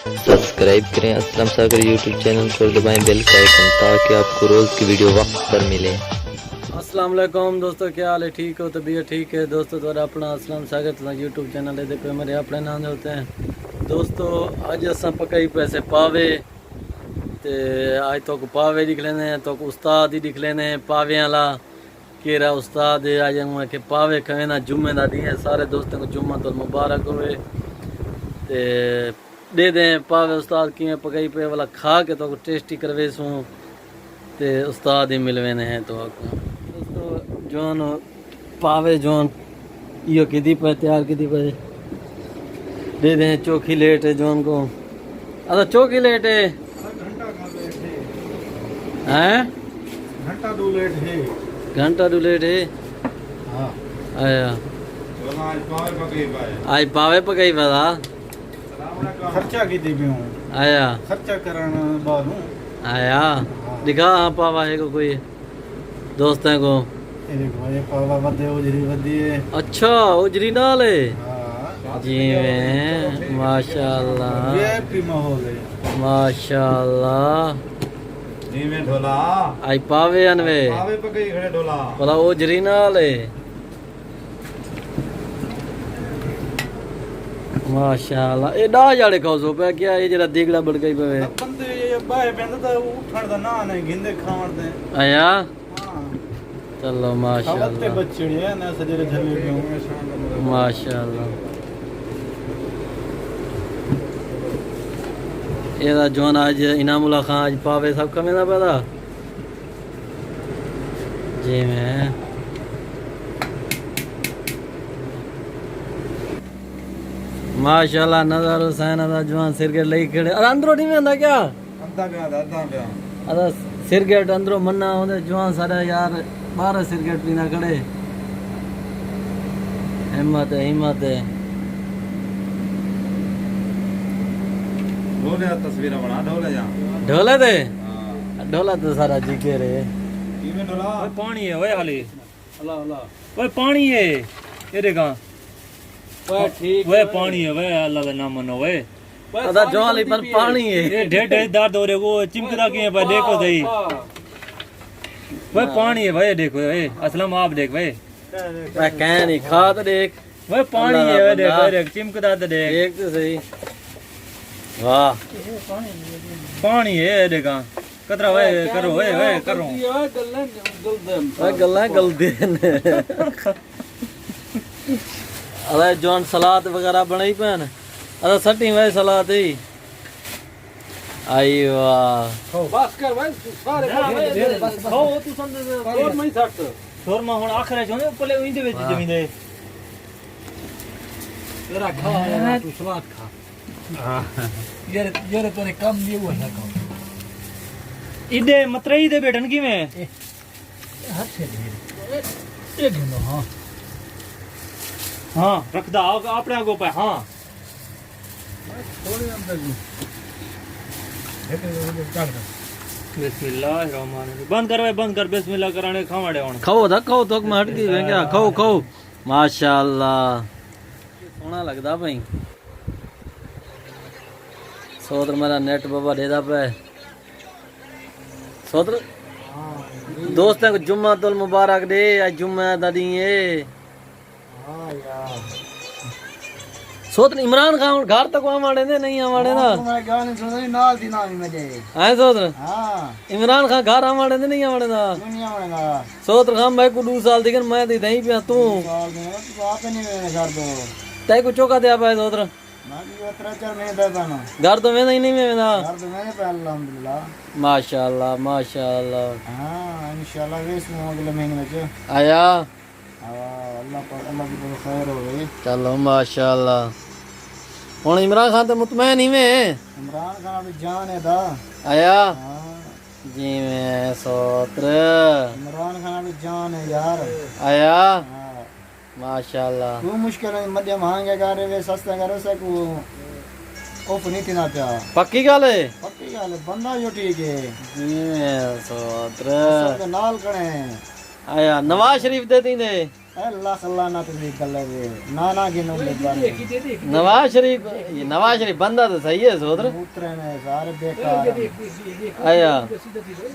Subscribe करें असलम सागर YouTube channel को, दबाएं बेल का आइकन ताकि आपको रोज़ की वीडियो वक्त पर मिले। अस्सलाम वालेकुम दोस्तों, क्या हाल है? ठीक हो? तबीयत ठीक है दोस्तों? तो अपना असलम सागर यूट्यूब चैनल है, देखो मेरे अपने नाम होते हैं दोस्तों। अज अस पकाई पैसे पावे ते अज तो पावे दिख लेने तो उस्ताद ही दिख लेने पावे वाला केरा उस्ताद है। आज मैं के पावे खाए ना जुम्मे का दी है, सारे दोस्तों को जुम्मा तो मुबारक होवे ते दे दें पावे उस्ताद किमें पकाई पे वाला खा के तो टेस्टी करवे सूँ ते उस्ताद ही मिलवे ने हैं। तो दोस्तों जोन पावे जोन यो किदी पे तैयार किदी पे दे दें चोखी लेट है जोन को। अच्छा चोखी लेट है हैं? घंटा दो लेट है। घंटा दो लेट है। हाँ आया आज पावे पकाई पता खर्चा की दी हूँ, आया खर्चा करना बाद हूँ। आया दिखा हाँ पावा है को कोई दोस्तों को। ये देखो ये पावा बदे उजरी बदी है। अच्छा उजरी डाल है हाँ जी में माशाल्लाह वीआईपी माहौल है। माशाल्लाह जी में ढोला आई पावे अनवे पावे पकई खड़े ढोला भला उजरी नाल है माशाल्लाह। ए डा जाड़े खाओ सो पे क्या ये जरा दिगड़ा बढ़ गई पे बंदे ये बाहे पेंदा ता उठण दा ना नहीं गिंदे खावण दे। आया हां चलो खावते माशाल्लाह बच्चड़ी है ना सजरे झले पे माशाल्लाह। ये जोन आज इनामुल्ला खान आज पावे सब कमे ना पता जी मैं माशाल्लाह नजर हुसैन अदा जवान सिरगेट लई खड़े। अरे अंदरों नहीं आंदा क्या? अद्धा पे अदा सिरगेट अंदरों मन्ना होंदे जवान सारे यार 12 सिरगेट पीना खड़े। हिम्मत है हिम्मत है। ढोले तस्वीर बना ढोले जा ढोला दे हां ढोला तो सारा जीके रे। में ढोला ओए पानी है ओए खाली अल्लाह अल्लाह ओए पानी है ये देखा ओए ठीक ओए पानी है ओए अल्लाह का नाम मनो ओए अदा जवान ली पर पानी है ये ढेर ढेर दर्द हो रहे वो चिमकदा के पर देखो सही ओए पानी है भाई देखो ओए असलम आप देख भाई मैं कह नहीं खा तो देख ओए पानी है ओए देखो देख चिमकदा तो देख देख तो सही। वाह पानी है ये देखा कतरा ओए करो ओए ओए करो ओए गल्ला गलती ने अरे जॉन सलाद वगैरह बनाई पैन अरे सटी वे सलाद ही आई वाह बस कर भाई सारे खाओ तू समझ और मैं सट शोरमा हुन आखरे चोने पले इंदे विच जमीन दे तेरा खा यार तू सलाद खा। ये तूने कम दिए हुआ है कम इदे मतरई दे बैठन की में हाथ से ये गिनो। हाँ हां रख दा अपने आगो पे हां थोड़ी अंदर जी बिस्मिल्लाहिर्रहमानिर्रहीम बंद कर भाई बंद कर बिस्मिल्लाह कराने खावाड़े हुन खाओ था खाओ तो मैं हट गई मैं क्या खाओ खाओ माशाल्लाह सोना लगदा भाई। सोदर मेरा नेट बाबा देदा पे सोदर दोस्तों को जुम्मा तुल मुबारक दे आज जुम्मा दा दी है। हाँ यार सोदर इमरान खान घर तक आवाड़े ने नहीं आवाड़े ना तुम्हारे गाने सुन नाल दी नाल मजे। है सोदर हाँ इमरान खान घर आवाड़े ने नहीं आवाड़े ना दुनिया में ना सोदर खान भाई को 2 साल दिखन मैं दी नहीं पिया तू साल में तो आप नहीं मैंने कर दो तय को चौका दे पाए सोदर ना कि वो 3-4 महीने देता ना घर तो मैं नहीं में ना कर दो मैंने पे अल्हम्दुलिल्लाह। माशाल्लाह माशाल्लाह। हाँ इंशाल्लाह वेस में अगले महीने में जो आया अल्लाह पर अल्लाह की बहुत खैर हो गई। चलो माशाल्लाह। हुन इमरान खान तो मुतमैन ही में इमरान खान अभी जान है दा। आया हाँ जी में सोत्र इमरान खान अभी जान है यार। आया हाँ माशाल्लाह। तू मुश्किल है मध्य महंगे करे वे सस्ते करे से को ओफ नहीं थी ना प्या पक्की गल है पक्की गल है बंदा जो ठीक है जी में सोत्र सबके नाल कणे आया नवाज शरीफ दे दी ने अल्लाह अल्लाह ना तो निकल रे ना ना गिनो ले बारे नवाज शरीफ बंदा तो सही है सोदर उतरे ने सारे बेकार आया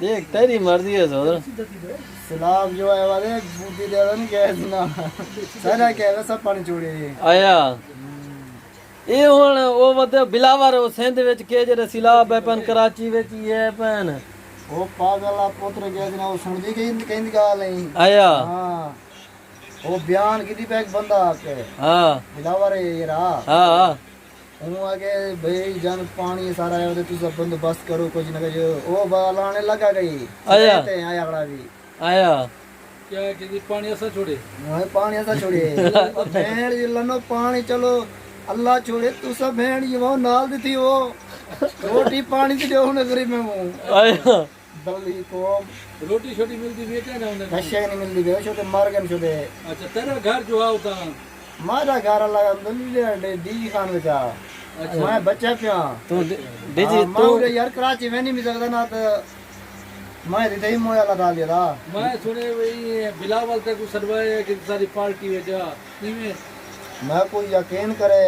देख तेरी मर्जी है सोदर सलाब जो है वाले बूटी दे दन गैस ना सारा क्या सब पानी छोड़े आया ये हुन ओ वते बिलावर ओ सिंध विच के जेरे सिलाब है पन कराची विच ही है पन वो पागल आ पुत्र गया ना वो सुन दी कहीं गाल नहीं आया हां वो बयान की दी बैग बंदा आके हां बिलावर ये रहा हां हूँ आगे भाई जन पानी सारा है तू सब बंदोबस्त करो कुछ ना कुछ वो लाने लगा गई आया आया बड़ा भी आया क्या कि पानी ऐसा छोड़े पानी ऐसा छोड़े भेड़ जी लनो पानी चलो अल्लाह छोड़े तू सब भेड़ ये वो नाल दी थी वो रोटी पानी दी दो गरीब में हूँ आया दली को रोटी छोटी मिलती है क्या ना उन्हें नशे नहीं मिलती बे छोटे मार गए छोटे अच्छा तेरा घर जो है उता मारा घर अल्लाह अल्हम्दुलिल्लाह डी खान में जा मैं बच्चा पिया तू डिजी तू यार कराची में नहीं मिल सकता ना तो मैं इधर ही मोया लगा लिया था मैं सुने वही बिलावल तक सरवाए कि सारी पार्टी है जा इनमें मैं कोई यकीन करे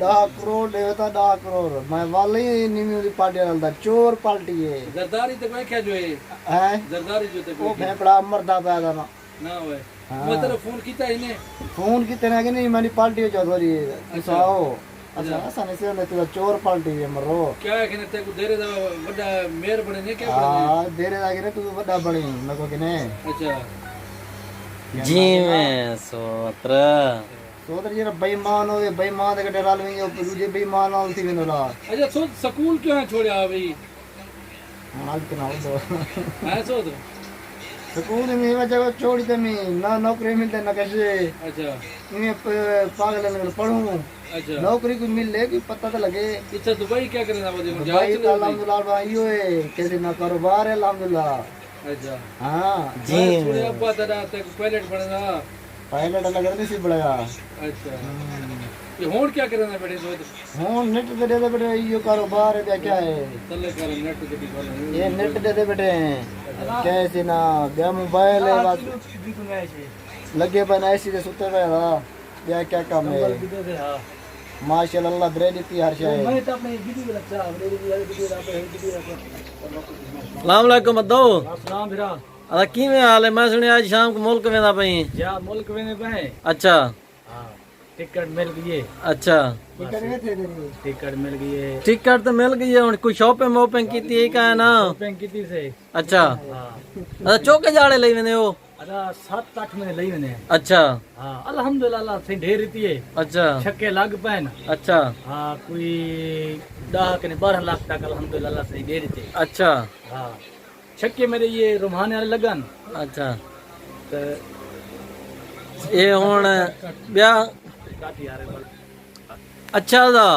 10 करोड़ देवता 10 करोड़ मैं वाले ही नहीं मेरी पार्टी डालता चोर पार्टी है जरदारी तक मैं क्या जो है जरदारी जो तक वो फेफड़ा मरदा पैदा ना ना हुए मैं तेरा फोन किया इन्हें फोन की तरह की नहीं मेरी पार्टी जो थोड़ी आओ अच्छा ऐसा नहीं से तू चोर पार्टी है मरो क्या है कि ने तेको देरे दा बड़ा मेयर बने ने क्या हां देरे लागे ने तू बड़ा बड़ी मैं को कि ने अच्छा जी में सोत्र सोदर ये बेईमान हो बेईमान के डरा लेंगे ऊपर दूसरे बेईमान आल थी बिनोला अच्छा सो स्कूल क्यों है छोड़े आ भाई माल के ना दो है सो तो स्कूल में वजह छोड़ी ते मैं ना नौकरी मिलते ना कैसे अच्छा मैं पागल लग पढ़ूं अच्छा नौकरी को मिल ले कि पता तो लगे अच्छा दुबई क्या करना बजे भाई अल्हम्दुलिल्लाह भाई है कैसे ना कारोबार है अल्हम्दुलिल्लाह अच्छा हां जी छोड़े अब्बा तेरा तक पायलट बनना पायलट लग रहा नहीं बड़ा अच्छा ये होड़ क्या करना बेटे तो हूं नेट दे दे बेटे ये कारोबार है क्या है चले कर नेट के दिखा ये नेट दे दे बेटे कैसे ना गया मोबाइल है बात लगे बना ऐसी से सुते हुए था क्या क्या काम है माशाल्लाह ब्रे देती हर शय मैं तो अपने वीडियो लगता सलाम अलैकुम अद्दो अस्सलाम भिरा अदा किवें हाल है मैं सुनिया आज शाम को मुल्क वेंदा पई जा मुल्क में पे अच्छा हां टिकट मिल गई है अच्छा टिकट मिल गई है टिकट तो मिल गई है हुन कोई शॉपिंग वॉपिंग कीती है का ना शॉपिंग कीती से अच्छा हां अदा चौके जाड़े लई वेंदे हो अदा 7-8 महीने लई वने अच्छा हां अल्हम्दुलिल्लाह अल्लाह से ढेर रीती है अच्छा छक्के लग पैन अच्छा हां कोई 10 के 12 लाख तक अल्हम्दुलिल्लाह अल्लाह से ढेर रीती अच्छा हां छक्के मेरे ये रुमाने वाले लगन अच्छा तो ये हुन ब्या काटी आ रहे अच्छा दा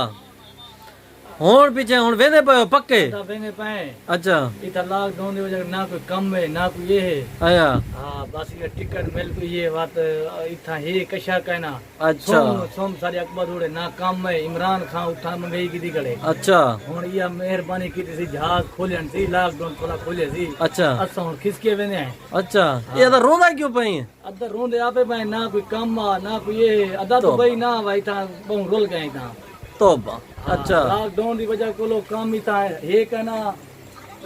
हुन पीछे हुन वेंदे पयो पक्के वेने पे अच्छा इधर लॉकडाउन की वजह ना कोई कम है ना कोई ये है आया हाँ बस ये टिकट मिल गई ये बात इतना है कशा कहना अच्छा सोम सारे अकबर उड़े ना कम है इमरान खान उठा मंगई की गड़े अच्छा हुन ये मेहरबानी की थी जहाज खोलन सी लॉकडाउन थोड़ा खोले सी अच्छा असा हुन खिसके वेने अच्छा ये तो रोंदा क्यों पई अदा रोंदे आपे भाई ना कोई कम आ ना कोई ये अदा तो भाई ना भाई था बहु रोल गए था तोबा अच्छा लॉकडाउन की वजह को लोग काम ही था है कहना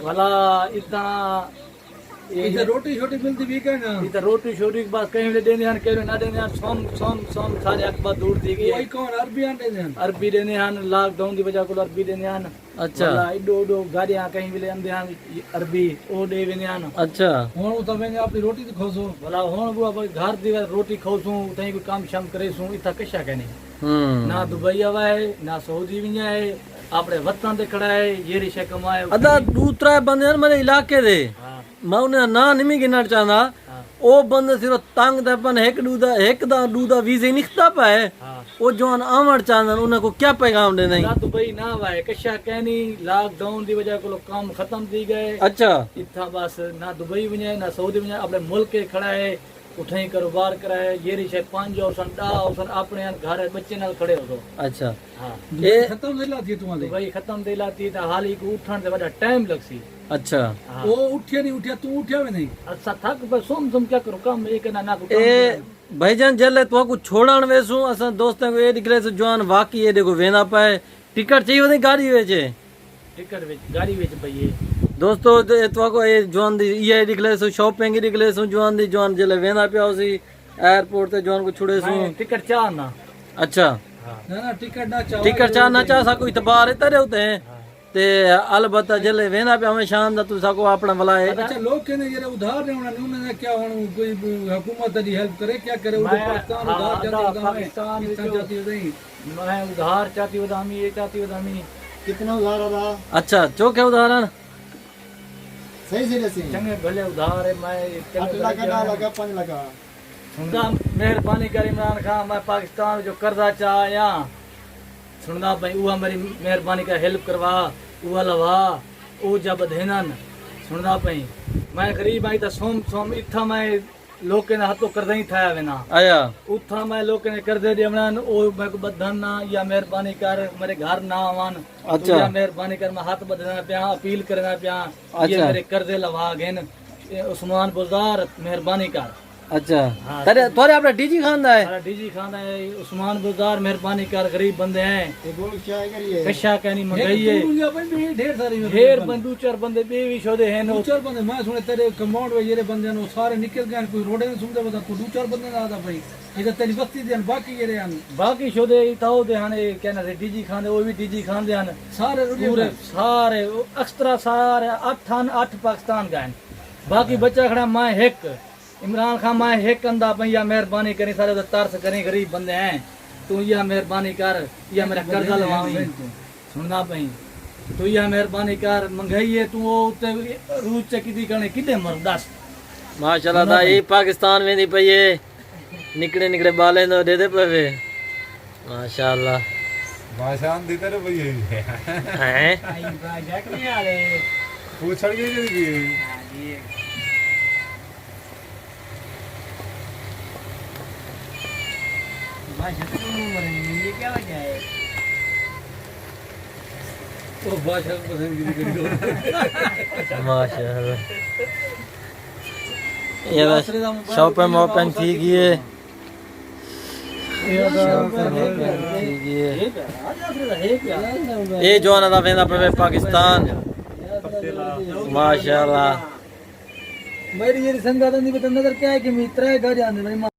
भला इतना इधर रोटी छोटी मिलती भी क्या ना इधर रोटी छोटी बस कहीं देने हन कहीं ना देने हन सोम सोम सोम सारे अकबर दूर दी गई वही कौन अरबी आने दे अरबी देने हन लॉकडाउन की वजह को अरबी देने हन अच्छा इडो इडो गाड़ियां कहीं भी ले आंदे हन अरबी ओ दे वेने हन अच्छा हुन तो मैंने अपनी रोटी तो खोसो भला हुन वो घर दी रोटी खाऊं तई कोई काम शाम करे सू इतना कशा कहने ना दुबई आवा है ना सऊदी भी है अपने वतन ते खड़ा है ये रिशे कमाए अदा दूसरा बंदे मेरे इलाके दे मैं उन्हें ना नहीं गिनना चाहता ओ बंदे सिर्फ तंग दे पन एक दा वीजे निकता पाए ओ जोन आमड़ चाहता उन्हें को क्या पैगाम देना ना दुबई ना वाए कशा कहनी लॉकडाउन की वजह को काम खत्म थी गए अच्छा इतना बस ना दुबई वने ना सऊदी वने अपने मुल्क के खड़ा है उठे ही कारोबार कराए ये रिशे 5 औसन 10 औसन अपने घर बच्चे नाल खड़े हो तो अच्छा हां ये खत्म दिला थी तुम्हारे भाई खत्म दिलाती त हाली को उठण से बड़ा टाइम लगसी अच्छा वो उठिया नहीं उठिया तू उठिया भी नहीं अच्छा थक पर सोम तुम क्या करो काम एक ना को ए भाईजान जल्ले तो को छोड़न वेसू असा दोस्तों को ये निकले से जवान वाकई ये देखो वेना पाए टिकट चाहिए होती गाड़ी वेचे टिकट विच गाड़ी विच पई दोस्तों तो को ये जवान दी ये निकले सो शॉपिंग निकले सो जवान दी जवान जल्ले वेना पिया सी एयरपोर्ट ते जवान को छुड़े सू टिकट चाह ना अच्छा ना टिकट ना चाह टिकट चाह ना चाह सा कोई तबार इतरे होते हैं ते अलबत्ता जल्ले वेना पे हमें शान दा तू साको अपना भला है अच्छा लोग कहने ये उधार नहीं होना नहीं उन्होंने क्या होना कोई हुकूमत दी हेल्प करे क्या करे वो पाकिस्तान उधार जाती पाकिस्तान जाती नहीं मैं उधार चाहती उदामी ये चाहती उदामी कितना उधार रहा अच्छा चौके उदाहरण सही से रसी चंगे भले उधार है मैं 8 लाख ना लगा 5 लाख सुनदा मेहरबानी कर इमरान खान मैं पाकिस्तान जो कर्जा चाहया सुनदा भाई उहा मेरी मेहरबानी का हेल्प करवा उहा लवा ओ जब देनन सुनदा भाई मैं गरीब आई त सोम सोम इथा मैं लोग के हाथों कर्जा ही थाया वेना आया उथा मैं लोग ने कर दे देवना ओ मैं को बधन ना या मेहरबानी कर मेरे घर ना आवन अच्छा। या मेहरबानी कर मैं हाथ बधना पिया अपील करना पिया ये अच्छा। मेरे कर्जे लवा गेन उस्मान बुज़दार मेहरबानी कर अच्छा हाँ। तेरे तोरे अपने डीजी खान दा है हमारा डीजी खान है उस्मान बुज़दार मेहरबानी कर गरीब बंदे हैं ये बोल क्या करिए कशा कहनी मंगाई है ढेर सारी ढेर बंदू चार बंदे बेवी शोदे हैं दो चार बंदे मैं सुने तेरे कमांड में ये बंदे नो सारे निकल गए कोई रोडे में सुनते बता तू दो चार बंदे ना आता भाई इधर तेरी बस्ती दे बाकी ये रहन बाकी शोदे ताऊ दे हने कहना से डीजी खान दे वो भी डीजी खान दे हन सारे पूरे सारे एक्स्ट्रा सारे 8 पाकिस्तान गए बाकी बच्चा खड़ा मैं हिक इमरान खान मैं हिक अंदा भैया मेहरबानी करी सारे तो तरस करी गरीब बंदे हैं तू या मेहरबानी कर या मेरा कर्जा लवावी सुनना पई तू या मेहरबानी कर मंगाई है तू उते रूज च किदी करने किदे मर दस माशाल्लाह दा ये पाकिस्तान में नहीं पई है निकले निकले बाले नो दे दे पवे माशाल्लाह भाषान दी तरह भई है हैं आई बाजा के आले पूछड़ गई जी भाषा तो मरे ये क्या वजह है तो भाषा पसंद की माशाल्लाह ये बस शॉपिंग वॉपिंग ठीक ही है ये जो ना वेंदा पे पाकिस्तान माशाल्लाह मेरी ये संगात नहीं पता नजर क्या है कि मित्र है घर जाने